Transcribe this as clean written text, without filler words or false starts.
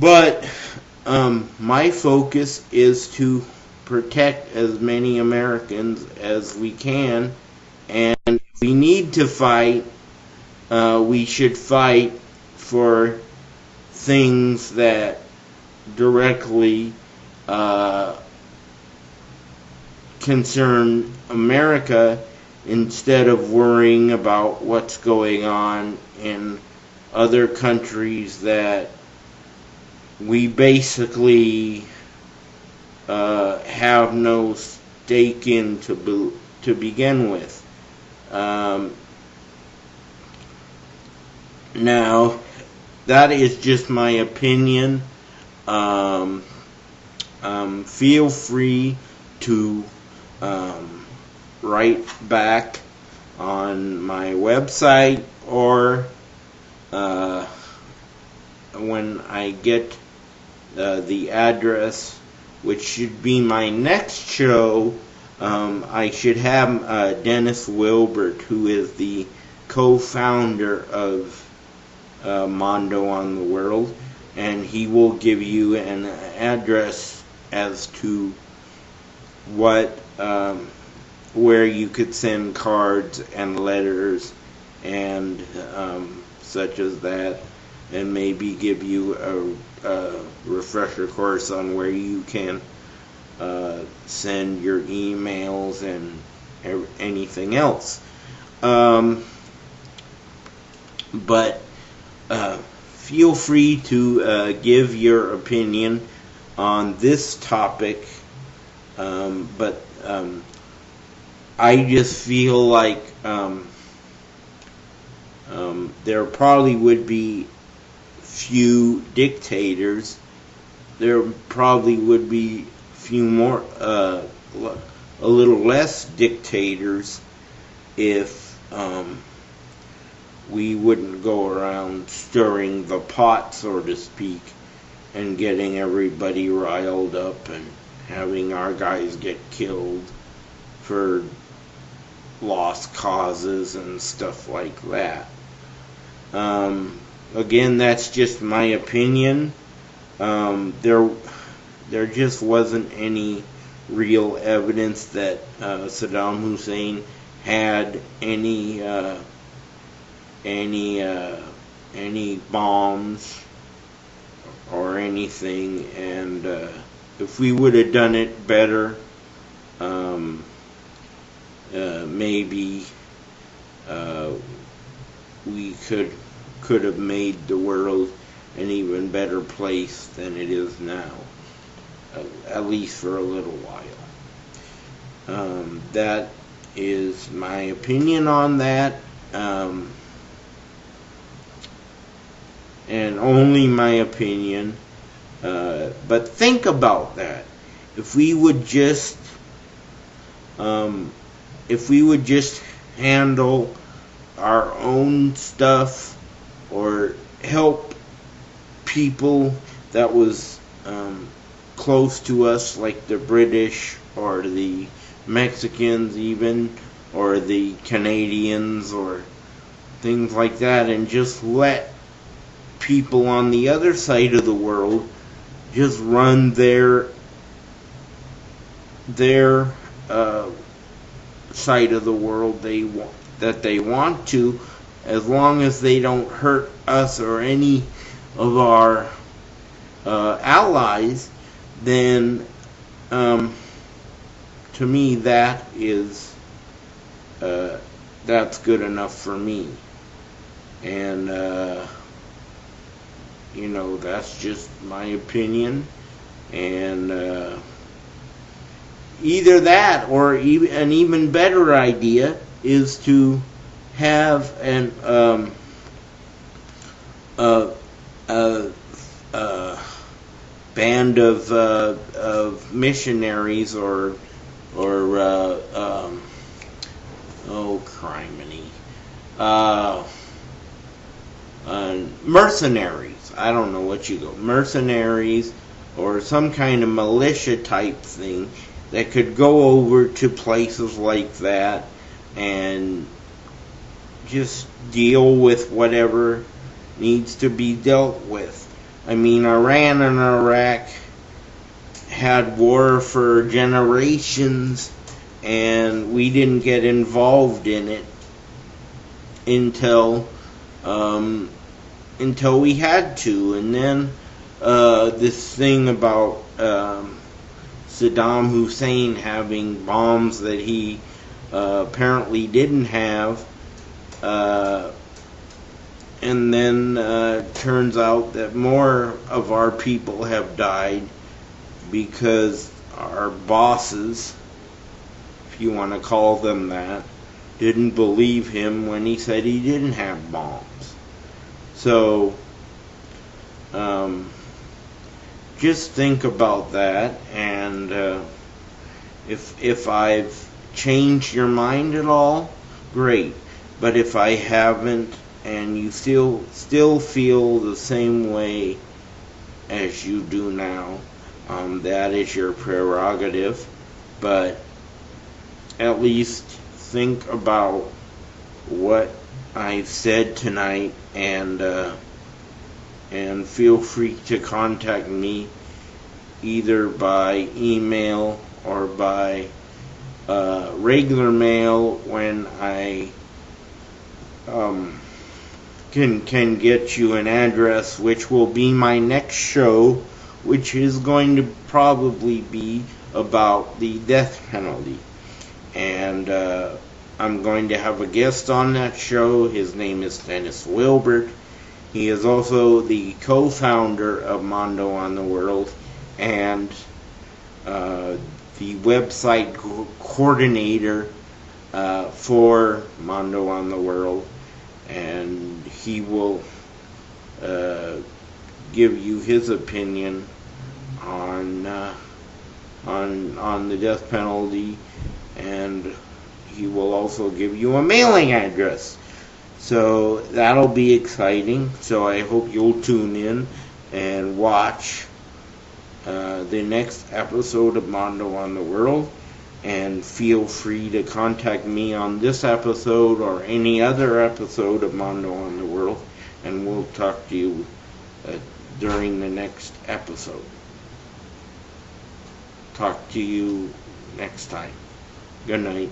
But my focus is to protect as many Americans as we can, and if we need to fight, we should fight for things that directly concern America, instead of worrying about what's going on in other countries that we basically have no stake in to begin with. Now, that is just my opinion. Feel free to write back on my website, or when I get the address, which should be my next show, I should have Dennis Wilbert, who is the co-founder of Mondo on the World, and he will give you an address as to what where you could send cards and letters and such as that, and maybe give you a refresher course on where you can send your emails and anything else. But feel free to give your opinion on this topic, but I just feel like there probably would be few dictators. There probably would be few more, a little less dictators if we wouldn't go around stirring the pot, so to speak, and getting everybody riled up and having our guys get killed for lost causes and stuff like that. Again, that's just my opinion. There just wasn't any real evidence that Saddam Hussein had any bombs or anything, and if we would have done it better, maybe we could have made the world an even better place than it is now, at least for a little while. That is my opinion on that, and only my opinion. But think about that. If we would just handle our own stuff, or help people that was close to us, like the British or the Mexicans even, or the Canadians, or things like that, and just let people on the other side of the world just run their side of the world that they want to, as long as they don't hurt us or any of our allies, then to me that is that's good enough for me. And that's just my opinion. And either that, or an even better idea is to have an band of missionaries, or mercenaries. I don't know what you go, mercenaries, or some kind of militia type thing that could go over to places like that and just deal with whatever needs to be dealt with. I mean, Iran and Iraq had war for generations, and we didn't get involved in it until we had to. And then this thing about Saddam Hussein having bombs that he apparently didn't have, and then turns out that more of our people have died because our bosses, if you want to call them that, didn't believe him when he said he didn't have bombs. So just think about that, and if I've changed your mind at all, great. But if I haven't, and you still feel the same way as you do now, that is your prerogative. But at least think about what I've said tonight, and feel free to contact me either by email or by regular mail when I can get you an address, which will be my next show, which is going to probably be about the death penalty. And I'm going to have a guest on that show. His name is Dennis Wilbert. He is also the co-founder of Mondo on the World and the website coordinator for Mondo on the World. And he will give you his opinion on the death penalty, and he will also give you a mailing address. So that'll be exciting. So I hope you'll tune in and watch the next episode of Mondo on the World. And feel free to contact me on this episode or any other episode of Mondo on the World, and we'll talk to you during the next episode. Talk to you next time. Good night.